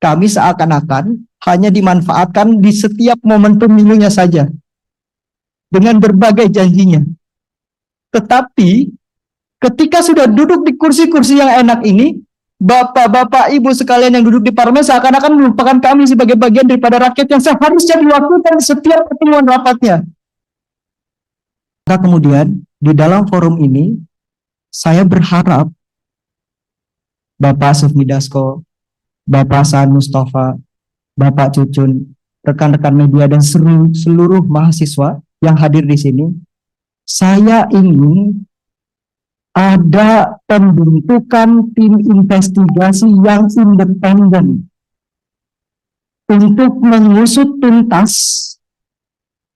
Kami seakan-akan hanya dimanfaatkan di setiap momentum milunya saja, dengan berbagai janjinya. Tetapi ketika sudah duduk di kursi-kursi yang enak ini, bapak-bapak, ibu sekalian yang duduk di parlemen seakan-akan melupakan kami sebagai bagian daripada rakyat yang seharusnya diwakilkan setiap pertemuan rapatnya. Maka kemudian di dalam forum ini, saya berharap Bapak Sufmi Dasko, Bapak Saan Mustafa, Bapak Cucun, rekan-rekan media dan seluruh mahasiswa yang hadir di sini, saya ingin ada pembentukan tim investigasi yang independen untuk mengusut tuntas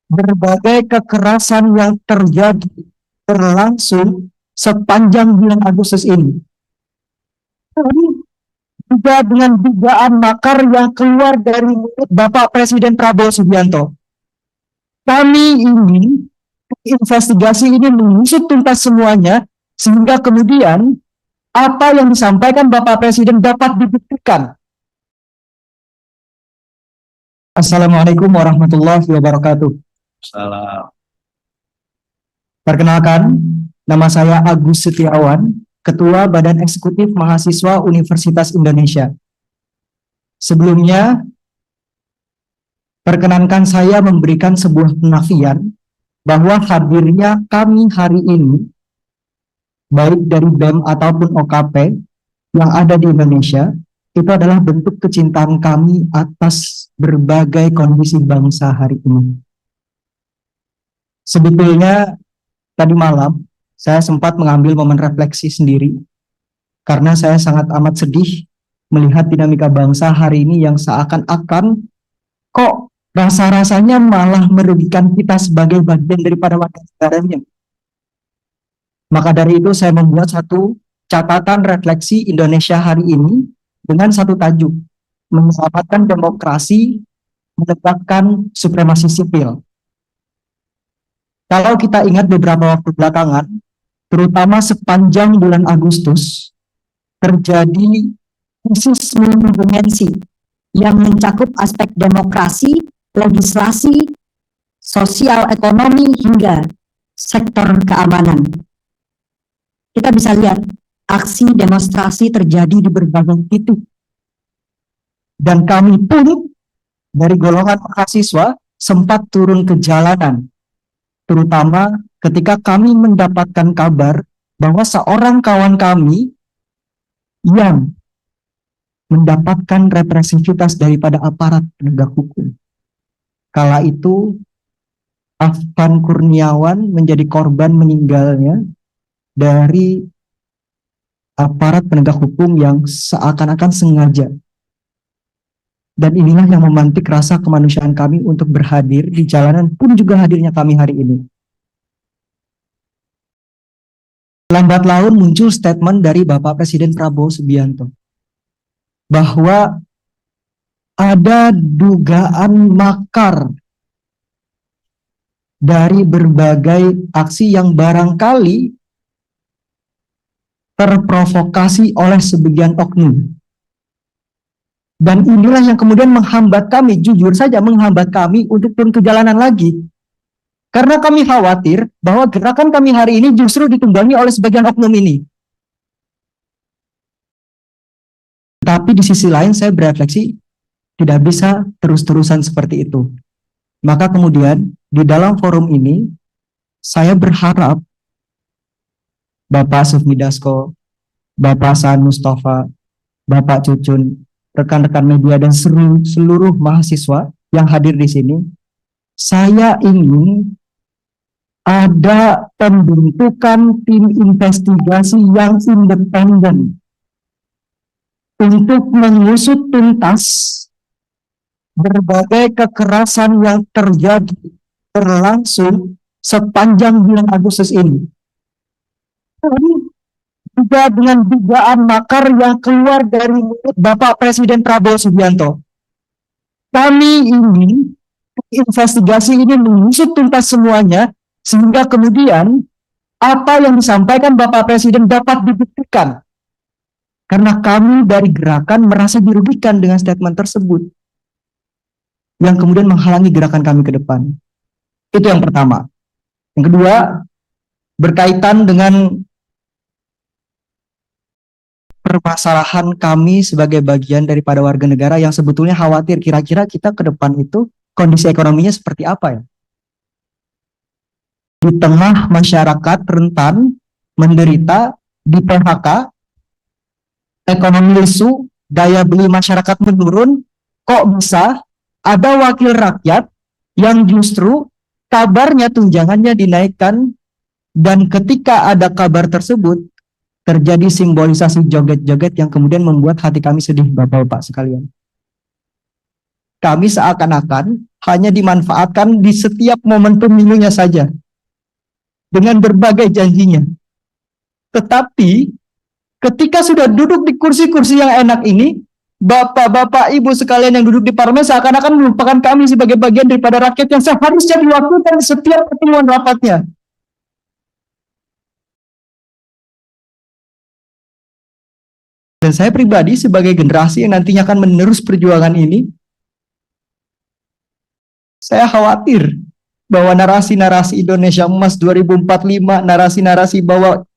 berbagai kekerasan yang terjadi berlangsung sepanjang bulan Agustus ini. Juga dengan dugaan makar yang keluar dari mulut Bapak Presiden Prabowo Subianto. Kami ingin investigasi ini mengusut tuntas semuanya, sehingga kemudian apa yang disampaikan Bapak Presiden dapat dibuktikan. Assalamualaikum warahmatullahi wabarakatuh. Salam. Perkenalkan, nama saya Agus Setiawan, Ketua Badan Eksekutif Mahasiswa Universitas Indonesia. Sebelumnya, perkenankan saya memberikan sebuah penafian bahwa hadirnya kami hari ini, baik dari BEM ataupun OKP yang ada di Indonesia, itu adalah bentuk kecintaan kami atas berbagai kondisi bangsa hari ini. Sebetulnya, tadi malam, saya sempat mengambil momen refleksi sendiri, karena saya sangat amat sedih melihat dinamika bangsa hari ini yang seakan-akan kok rasa-rasanya malah merugikan kita sebagai bagian daripada warga negaranya. Maka dari itu saya membuat satu catatan refleksi Indonesia hari ini dengan satu tajuk, menyelamatkan demokrasi, menegakkan supremasi sipil. Kalau kita ingat beberapa waktu belakangan, terutama sepanjang bulan Agustus, terjadi krisis multidimensi yang mencakup aspek demokrasi, legislasi, sosial ekonomi, hingga sektor keamanan. Kita bisa lihat aksi demonstrasi terjadi di berbagai titik. Dan kami pun dari golongan mahasiswa sempat turun ke jalanan, terutama ketika kami mendapatkan kabar bahwa seorang kawan kami yang mendapatkan represivitas daripada aparat penegak hukum. Kala itu, Afgan Kurniawan menjadi korban meninggalnya dari aparat penegak hukum yang seakan-akan sengaja. Dan inilah yang memantik rasa kemanusiaan kami untuk berhadir di jalanan, pun juga hadirnya kami hari ini. Lambat laun muncul statement dari Bapak Presiden Prabowo Subianto bahwa ada dugaan makar dari berbagai aksi yang barangkali terprovokasi oleh sebagian oknum. Dan inilah yang kemudian menghambat kami, jujur saja menghambat kami untuk turun ke jalanan lagi. Karena kami khawatir bahwa gerakan kami hari ini justru ditunggangi oleh sebagian oknum ini. Tapi di sisi lain saya berefleksi, tidak bisa terus-terusan seperti itu. Maka kemudian di dalam forum ini, saya berharap Bapak Sufmi Dasko, Bapak Saan Mustafa, Bapak Cucun, rekan-rekan media dan seluruh mahasiswa yang hadir di sini, saya ingin ada pembentukan tim investigasi yang independen untuk mengusut tuntas berbagai kekerasan yang terjadi berlangsung sepanjang bulan Agustus ini. Juga dengan dugaan makar yang keluar dari mulut Bapak Presiden Prabowo Subianto. Kami ingin investigasi ini mengusut tuntas semuanya, sehingga kemudian apa yang disampaikan Bapak Presiden dapat dibuktikan. Karena kami dari gerakan merasa dirugikan dengan statement tersebut, yang kemudian menghalangi gerakan kami ke depan. Itu yang pertama. Yang kedua, berkaitan dengan permasalahan kami sebagai bagian daripada warga negara yang sebetulnya khawatir kira-kira kita ke depan itu kondisi ekonominya seperti apa ya. Di tengah masyarakat rentan, menderita, di PHK, ekonomi lesu, daya beli masyarakat menurun, kok bisa ada wakil rakyat yang justru kabarnya tunjangannya dinaikkan, dan ketika ada kabar tersebut terjadi simbolisasi joget-joget yang kemudian membuat hati kami sedih, Bapak-bapak sekalian. Kami seakan-akan hanya dimanfaatkan di setiap momen pemilunya saja dengan berbagai janjinya. Tetapi ketika sudah duduk di kursi-kursi yang enak ini, Bapak-bapak, Ibu sekalian yang duduk di parlemen seakan-akan melupakan kami sebagai bagian daripada rakyat yang seharusnya diwakilkan di setiap pertemuan rapatnya. Dan saya pribadi sebagai generasi yang nantinya akan menerus perjuangan ini, saya khawatir bahwa narasi-narasi Indonesia Emas 2045, narasi-narasi bahwa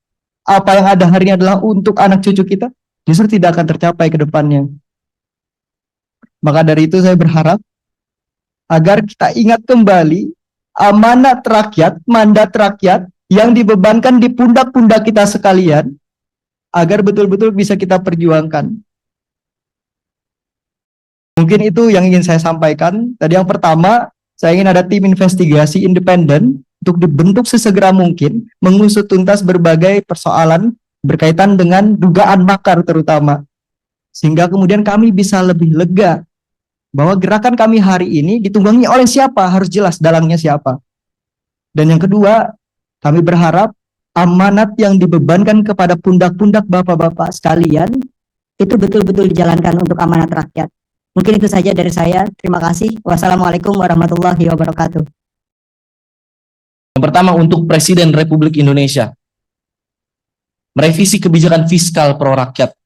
apa yang ada hari ini adalah untuk anak cucu kita, justru tidak akan tercapai ke depannya. Maka dari itu saya berharap agar kita ingat kembali amanat rakyat, mandat rakyat yang dibebankan di pundak-pundak kita sekalian, agar betul-betul bisa kita perjuangkan. Mungkin itu yang ingin saya sampaikan. Tadi yang pertama, saya ingin ada tim investigasi independen untuk dibentuk sesegera mungkin, mengusut tuntas berbagai persoalan berkaitan dengan dugaan makar terutama. Sehingga kemudian kami bisa lebih lega bahwa gerakan kami hari ini ditunggangi oleh siapa, harus jelas dalangnya siapa. Dan yang kedua, kami berharap amanat yang dibebankan kepada pundak-pundak bapak-bapak sekalian itu betul-betul dijalankan untuk amanat rakyat. Mungkin itu saja dari saya. Terima kasih. Wassalamualaikum warahmatullahi wabarakatuh. Yang pertama, untuk Presiden Republik Indonesia, merevisi kebijakan fiskal pro rakyat.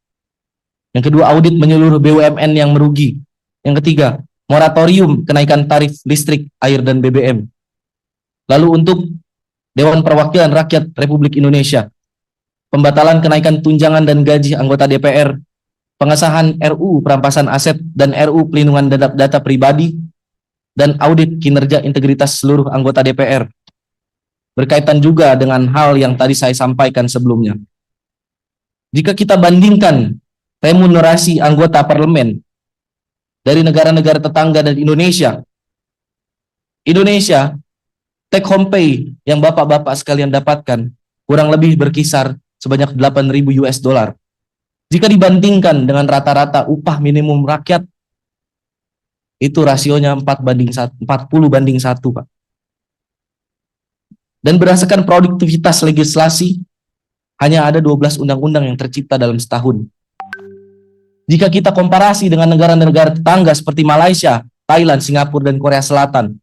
Yang kedua, audit menyeluruh BUMN yang merugi. Yang ketiga, moratorium kenaikan tarif listrik, air, dan BBM. Lalu untuk Dewan Perwakilan Rakyat Republik Indonesia, pembatalan kenaikan tunjangan dan gaji anggota DPR, pengesahan RUU perampasan aset dan RUU pelindungan data pribadi, dan audit kinerja integritas seluruh anggota DPR. Berkaitan juga dengan hal yang tadi saya sampaikan sebelumnya. Jika kita bandingkan remunerasi anggota parlemen dari negara-negara tetangga dan Indonesia, take home pay yang bapak-bapak sekalian dapatkan kurang lebih berkisar sebanyak 8.000 US dollar. Jika dibandingkan dengan rata-rata upah minimum rakyat, itu rasionya 40 banding 1, Pak. Dan berdasarkan produktivitas legislasi, hanya ada 12 undang-undang yang tercipta dalam setahun. Jika kita komparasi dengan negara-negara tetangga seperti Malaysia, Thailand, Singapura, dan Korea Selatan,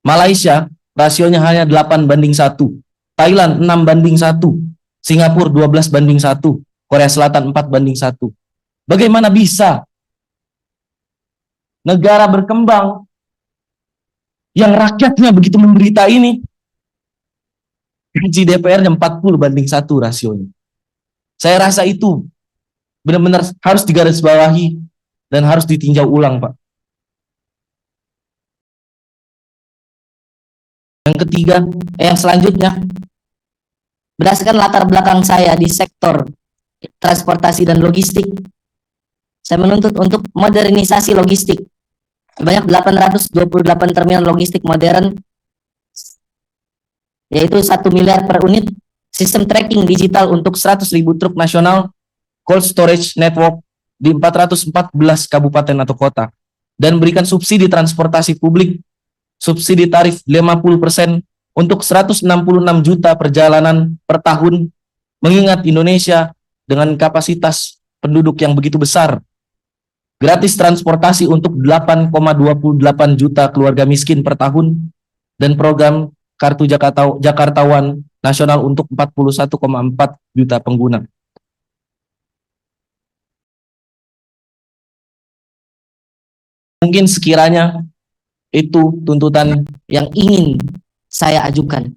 Malaysia rasionya hanya 8 banding 1, Thailand 6 banding 1, Singapura 12 banding 1, Korea Selatan 4 banding 1. Bagaimana bisa negara berkembang yang rakyatnya begitu menderita ini, gaji DPR-nya 40 banding 1 rasionya? Saya rasa itu benar-benar harus digarisbawahi dan harus ditinjau ulang, Pak. Yang ketiga, yang selanjutnya, berdasarkan latar belakang saya di sektor transportasi dan logistik, saya menuntut untuk modernisasi logistik. Sebanyak 828 terminal logistik modern, yaitu 1 miliar per unit, sistem tracking digital untuk 100.000 truk nasional, cold storage network di 414 kabupaten atau kota, dan berikan subsidi transportasi publik, subsidi tarif 50% untuk 166 juta perjalanan per tahun, mengingat Indonesia dengan kapasitas penduduk yang begitu besar. Gratis transportasi untuk 8,28 juta keluarga miskin per tahun, dan program Kartu Jakartawan Nasional untuk 41,4 juta pengguna. Mungkin sekiranya itu tuntutan yang ingin saya ajukan.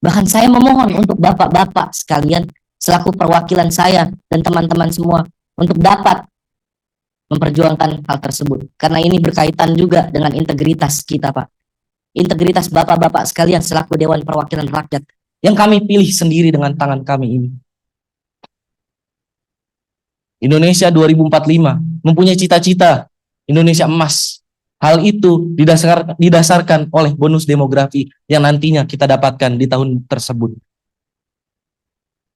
Bahkan saya memohon untuk bapak-bapak sekalian selaku perwakilan saya dan teman-teman semua untuk dapat memperjuangkan hal tersebut. Karena ini berkaitan juga dengan integritas kita, Pak. Integritas bapak-bapak sekalian selaku Dewan Perwakilan Rakyat yang kami pilih sendiri dengan tangan kami ini. Indonesia 2045 mempunyai cita-cita Indonesia emas. Hal itu didasarkan oleh bonus demografi yang nantinya kita dapatkan di tahun tersebut.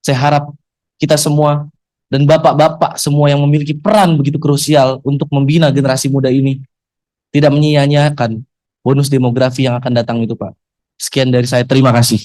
Saya harap kita semua dan bapak-bapak semua yang memiliki peran begitu krusial untuk membina generasi muda ini tidak menyia-nyiakan bonus demografi yang akan datang itu, Pak. Sekian dari saya, terima kasih.